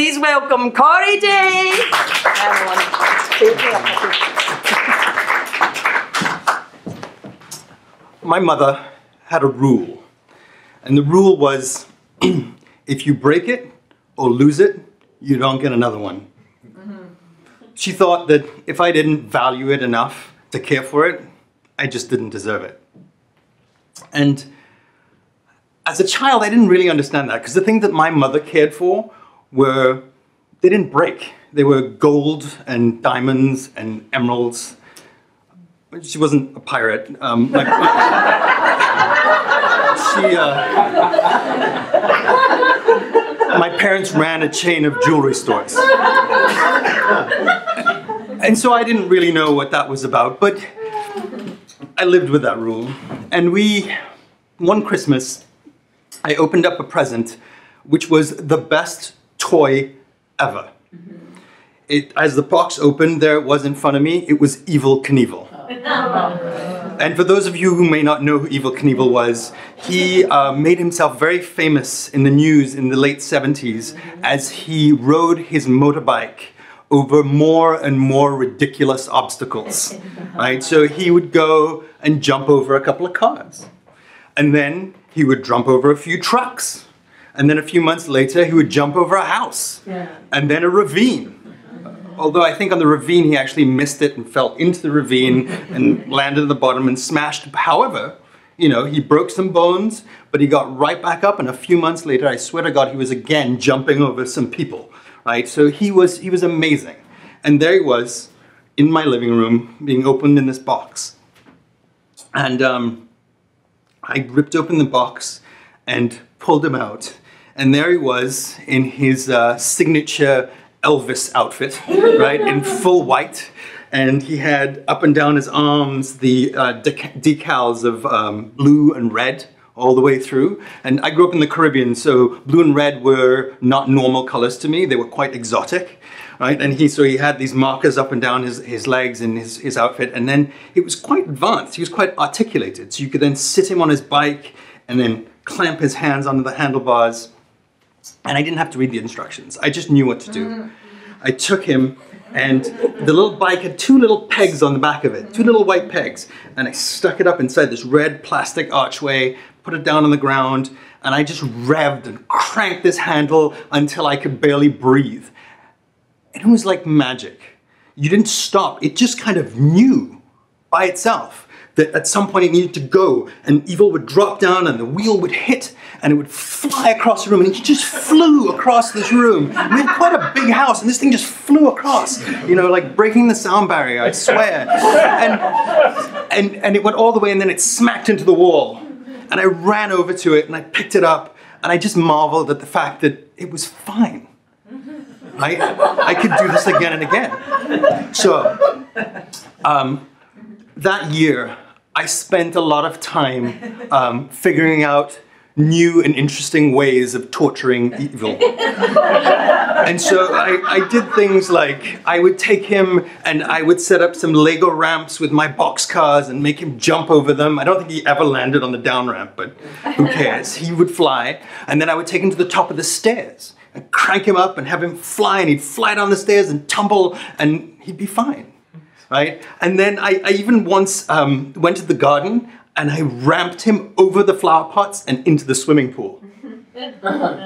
please welcome Cauri Jaye. My mother had a rule, and the rule was if you break it or lose it, you don't get another one. She thought that if I didn't value it enough to care for it, I just didn't deserve it. And as a child, I didn't really understand that, because the things that my mother cared for they didn't break. They were gold and diamonds and emeralds. She wasn't a pirate. My parents ran a chain of jewelry stores. And so I didn't really know what that was about, but I lived with that rule. And one Christmas, I opened up a present which was the best toy ever. As the box opened, there it was in front of me, it was Evil Knievel. And for those of you who may not know who Evil Knievel was, he made himself very famous in the news in the late 70s as he rode his motorbike over more and more ridiculous obstacles, right? So he would go and jump over a couple of cars, and then he would jump over a few trucks, and then a few months later he would jump over a house, and then a ravine. Although I think on the ravine he actually missed it and fell into the ravine and landed at the bottom and smashed. However, you know, he broke some bones, but he got right back up, and a few months later, I swear to God, he was again jumping over some people, right? So he was amazing. And there he was in my living room being opened in this box. And I ripped open the box and pulled him out. And there he was in his signature Elvis outfit, right, in full white, and he had up and down his arms the decals of blue and red all the way through. And I grew up in the Caribbean, so blue and red were not normal colors to me. They were quite exotic, right? And so he had these markers up and down his legs and his outfit, and then it was quite advanced. He was quite articulated, so you could then sit him on his bike and then clamp his hands onto the handlebars. And I didn't have to read the instructions. I just knew what to do. I took him, and the little bike had two little pegs on the back of it, two little white pegs, and I stuck it up inside this red plastic archway, put it down on the ground, and I just revved and cranked this handle until I could barely breathe. And it was like magic. You didn't stop. It just kind of knew by itself that at some point it needed to go, and Evil would drop down and the wheel would hit and it would fly across the room, and he just flew across this room. We had quite a big house, and this thing just flew across, you know, like breaking the sound barrier, I swear. And it went all the way, and then it smacked into the wall. And I ran over to it and I picked it up, and I just marveled at the fact that it was fine. Right? I could do this again and again. So, that year, I spent a lot of time figuring out new and interesting ways of torturing Evil. And so I did things like, I would take him and I would set up some Lego ramps with my boxcars and make him jump over them. I don't think he ever landed on the down ramp, but who cares? He would fly. And then I would take him to the top of the stairs and crank him up and have him fly, and he'd fly down the stairs and tumble, and he'd be fine. Right? And then I even once went to the garden and I ramped him over the flower pots and into the swimming pool.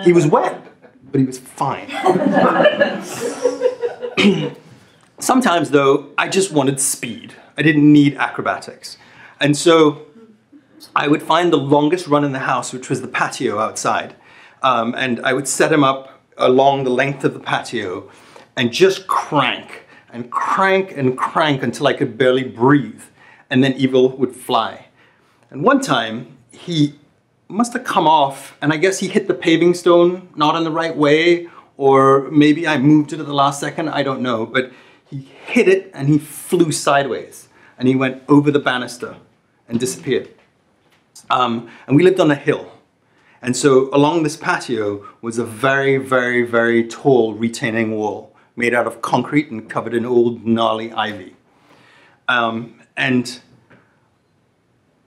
He was wet, but he was fine. Sometimes though, I just wanted speed. I didn't need acrobatics. And so I would find the longest run in the house, which was the patio outside. And I would set him up along the length of the patio and just crank and crank and crank until I could barely breathe. And then Evil would fly. And one time, he must have come off, and I guess he hit the paving stone not in the right way, or maybe I moved it at the last second, I don't know. But he hit it and he flew sideways. And he went over the banister and disappeared. And we lived on a hill. And so along this patio was a very, very, very tall retaining wall made out of concrete and covered in old gnarly ivy. And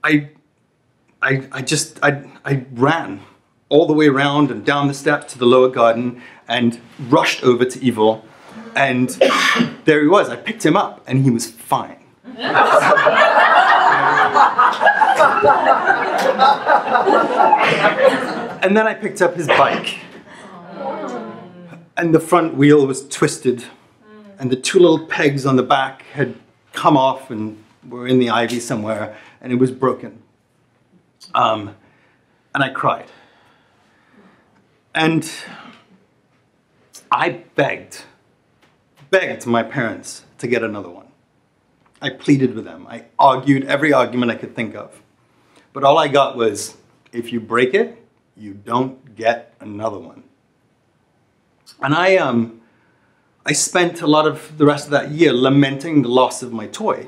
I ran all the way around and down the steps to the lower garden, and rushed over to Evil. And there he was. I picked him up, and he was fine. And then I picked up his bike. And the front wheel was twisted. And the two little pegs on the back had come off and were in the ivy somewhere. And it was broken. And I cried. And I begged my parents to get another one. I pleaded with them. I argued every argument I could think of. But all I got was, if you break it, you don't get another one. And I spent a lot of the rest of that year lamenting the loss of my toy.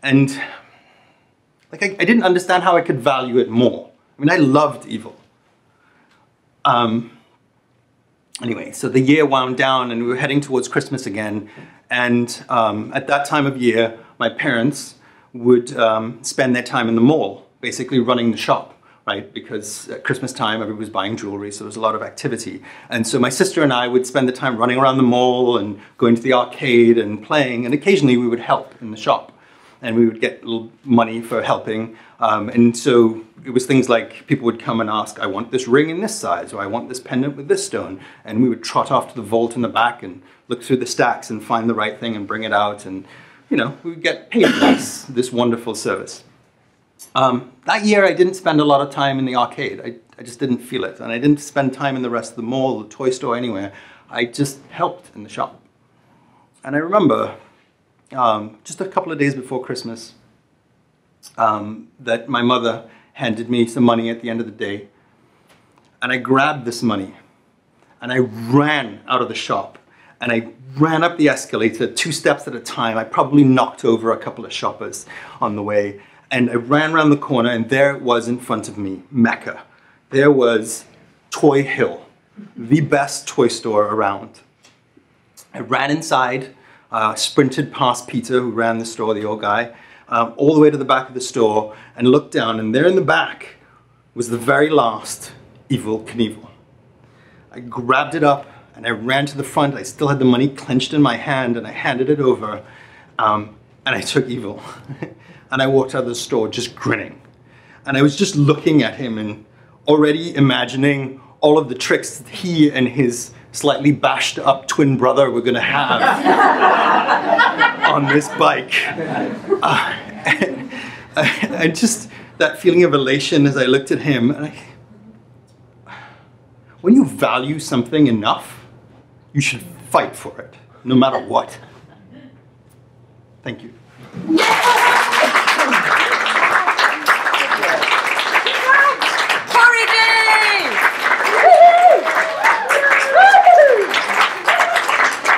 And like I didn't understand how I could value it more. I mean, I loved Evil. Anyway, so the year wound down and we were heading towards Christmas again. And at that time of year, my parents would spend their time in the mall, basically running the shop, right? Because at Christmas time, everybody was buying jewelry, so there was a lot of activity. And so my sister and I would spend the time running around the mall and going to the arcade and playing, and occasionally we would help in the shop. And we would get a little money for helping. And so it was things like people would come and ask, I want this ring in this size, or I want this pendant with this stone. And we would trot off to the vault in the back and look through the stacks and find the right thing and bring it out. And, you know, we would get paid for this wonderful service. That year, I didn't spend a lot of time in the arcade. I just didn't feel it. And I didn't spend time in the rest of the mall, the toy store, anywhere. I just helped in the shop. And I remember just a couple of days before Christmas, that my mother handed me some money at the end of the day. And I grabbed this money and I ran out of the shop and I ran up the escalator 2 steps at a time. I probably knocked over a couple of shoppers on the way. And I ran around the corner and there it was in front of me, Mecca. There was Toy Hill, the best toy store around. I ran inside, sprinted past Peter, who ran the store, the old guy, all the way to the back of the store and looked down, and there in the back was the very last Evil Knievel. I grabbed it up and I ran to the front. I still had the money clenched in my hand and I handed it over and I took Evil. And I walked out of the store just grinning. And I was just looking at him and already imagining all of the tricks that he and his slightly bashed up twin brother were gonna have on this bike. And just that feeling of elation as I looked at him. And when you value something enough, you should fight for it, no matter what. Thank you.